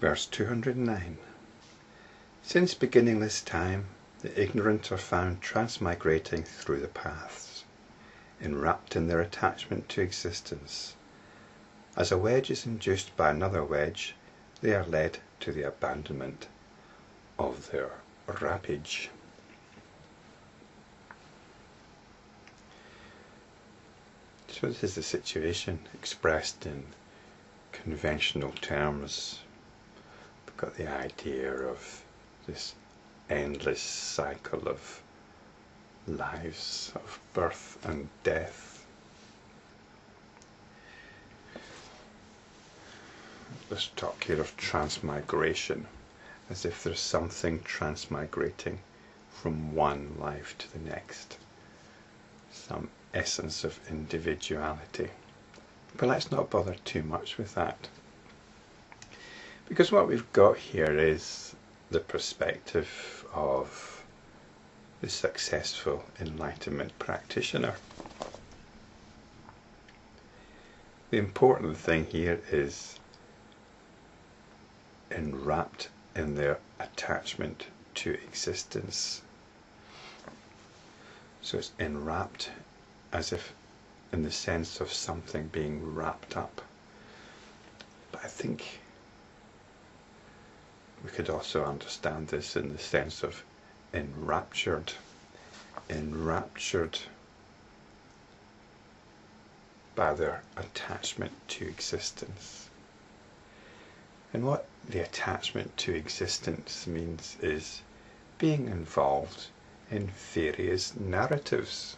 Verse 209. Since beginningless time, the ignorant are found transmigrating through the paths, enwrapped in their attachment to existence. As a wedge is induced by another wedge, they are led to the abandonment of their wrappage. So this is the situation expressed in conventional terms. We've got the idea of this endless cycle of lives, of birth and death. Let's talk here of transmigration, as if there's something transmigrating from one life to the next. Some essence of individuality. But let's not bother too much with that. Because what we've got here is the perspective of the successful enlightenment practitioner. The important thing here is enwrapped in their attachment to existence. So it's enwrapped as if in the sense of something being wrapped up. But I think we could also understand this in the sense of enraptured. Enraptured by their attachment to existence. And what the attachment to existence means is being involved in various narratives.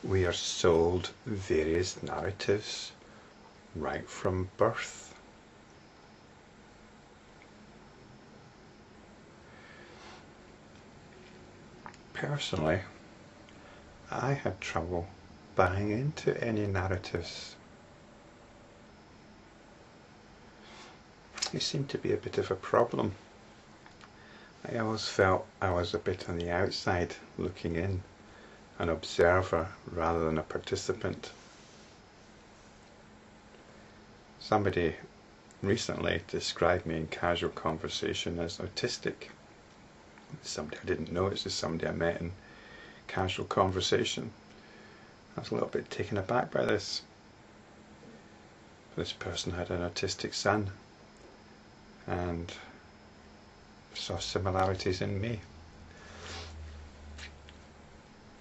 We are sold various narratives right from birth. Personally, I had trouble buying into any narratives. It seemed to be a bit of a problem. I always felt I was a bit on the outside looking in, an observer rather than a participant. Somebody recently described me in casual conversation as autistic. Somebody I didn't know, it's just somebody I met in casual conversation. I was a little bit taken aback by this. This person had an autistic son and saw similarities in me.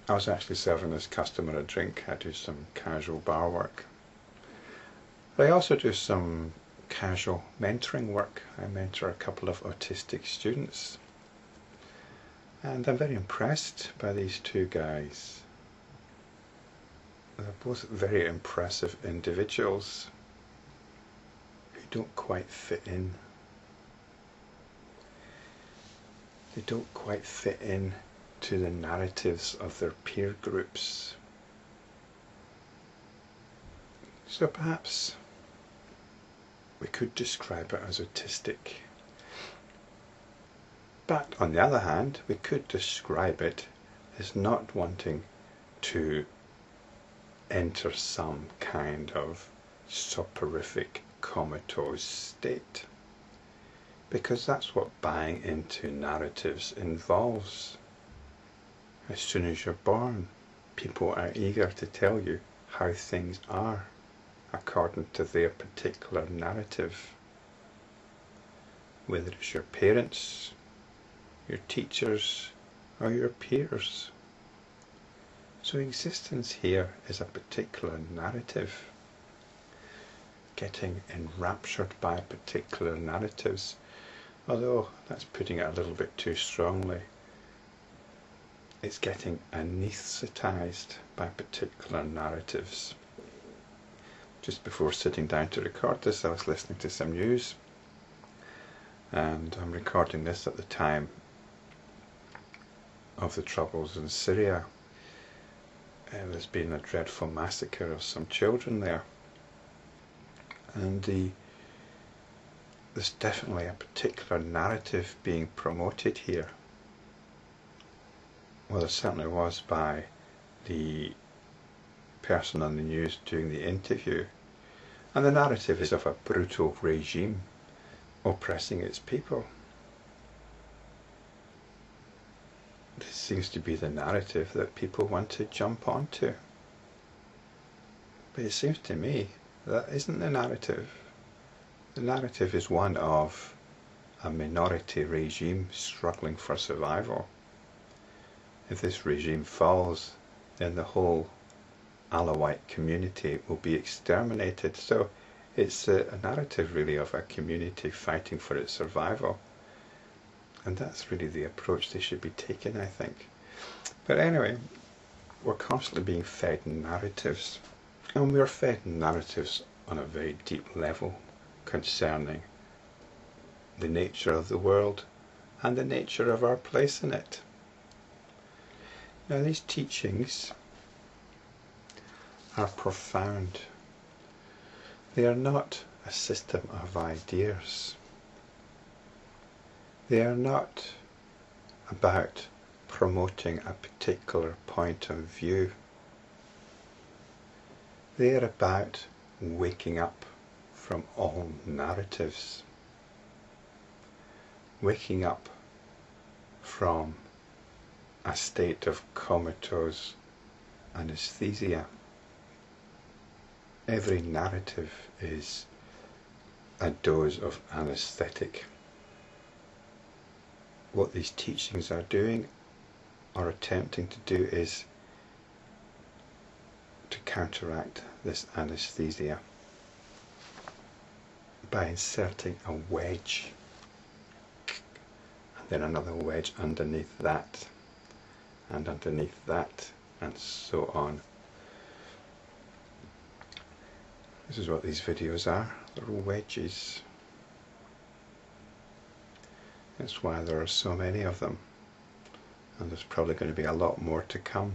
I was actually serving this customer a drink. I do some casual bar work. But I also do some casual mentoring work. I mentor a couple of autistic students. And I'm very impressed by these two guys. They're both very impressive individuals who don't quite fit in. They don't quite fit in to the narratives of their peer groups. So perhaps we could describe it as autistic. But on the other hand, we could describe it as not wanting to enter some kind of soporific comatose state. Because that's what buying into narratives involves. As soon as you're born, people are eager to tell you how things are according to their particular narrative. Whether it's your parents, your teachers, or your peers. So existence here is a particular narrative. Getting enraptured by particular narratives, although that's putting it a little bit too strongly. It's getting anaesthetized by particular narratives. Just before sitting down to record this, I was listening to some news, and I'm recording this at the time of the troubles in Syria. There's been a dreadful massacre of some children there, and there's definitely a particular narrative being promoted here. Well, there certainly was by the person on the news doing the interview, and the narrative is of a brutal regime oppressing its people. This seems to be the narrative that people want to jump onto. But it seems to me that isn't the narrative. The narrative is one of a minority regime struggling for survival. If this regime falls, then the whole Alawite community will be exterminated. So it's a narrative really of a community fighting for its survival. And that's really the approach they should be taking, I think. But anyway, we're constantly being fed narratives. And we're fed narratives on a very deep level concerning the nature of the world and the nature of our place in it. Now, these teachings are profound. They are not a system of ideas. They are not about promoting a particular point of view. They are about waking up from all narratives. Waking up from a state of comatose anesthesia. Every narrative is a dose of anesthetic. What these teachings are doing or attempting to do is to counteract this anesthesia by inserting a wedge and then another wedge underneath that and underneath that and so on. This is what these videos are, little wedges. That's why there are so many of them, and there's probably going to be a lot more to come.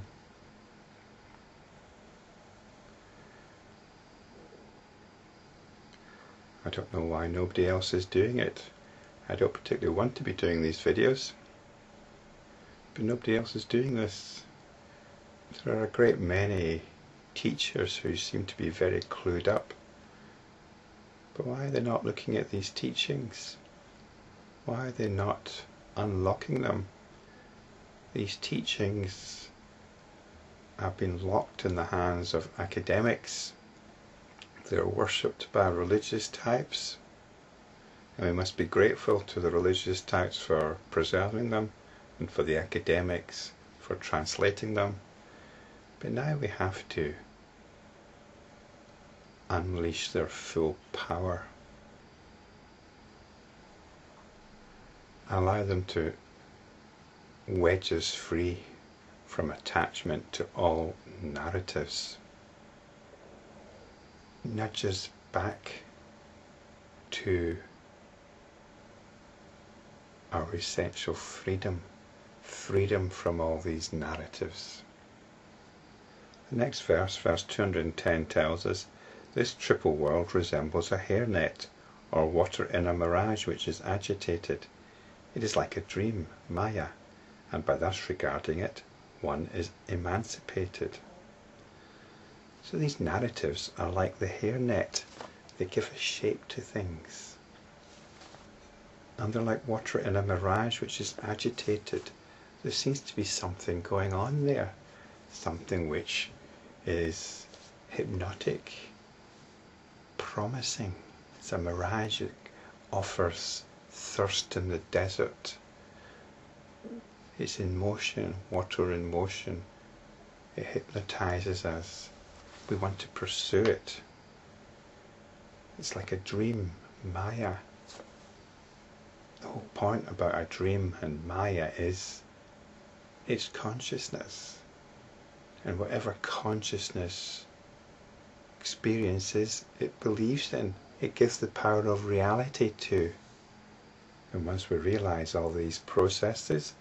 I don't know why nobody else is doing it. I don't particularly want to be doing these videos, but nobody else is doing this. There are a great many teachers who seem to be very clued up, but why are they not looking at these teachings? Why are they not unlocking them? These teachings have been locked in the hands of academics. They're worshipped by religious types, and we must be grateful to the religious types for preserving them and for the academics for translating them. But now we have to unleash their full power. Allow them to wedge us free from attachment to all narratives. Nudge us back to our essential freedom, freedom from all these narratives. The next verse, verse 210, tells us, this triple world resembles a hairnet, or water in a mirage which is agitated. It is like a dream, Maya, and by thus regarding it, one is emancipated. So these narratives are like the hairnet. They give a shape to things. And they're like water in a mirage which is agitated. There seems to be something going on there, something which is hypnotic, promising. It's a mirage. It offers thirst in the desert. It's in motion, water in motion. It hypnotizes us. We want to pursue it. It's like a dream, Maya. The whole point about a dream and Maya is it's consciousness. And whatever consciousness experiences, it believes in. It gives the power of reality to. And once we realize all these processes,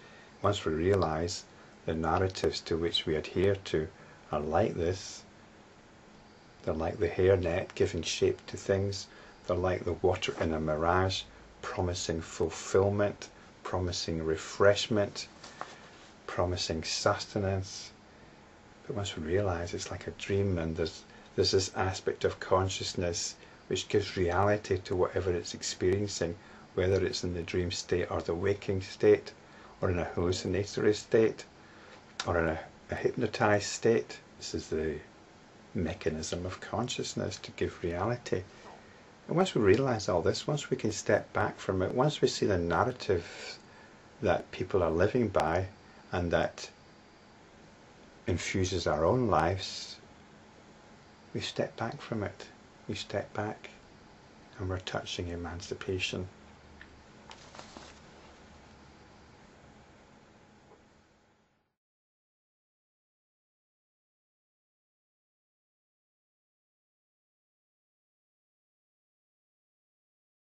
once we realize the narratives to which we adhere to are like this, they're like the hairnet giving shape to things, they're like the water in a mirage, promising fulfillment, promising refreshment, promising sustenance. But once we realise it's like a dream, and there's this aspect of consciousness which gives reality to whatever it's experiencing, whether it's in the dream state or the waking state, or in a hallucinatory state, or in a hypnotized state. This is the mechanism of consciousness to give reality. And once we realise all this, once we can step back from it, once we see the narrative that people are living by and that infuses our own lives, we step back from it. We step back and we're touching emancipation.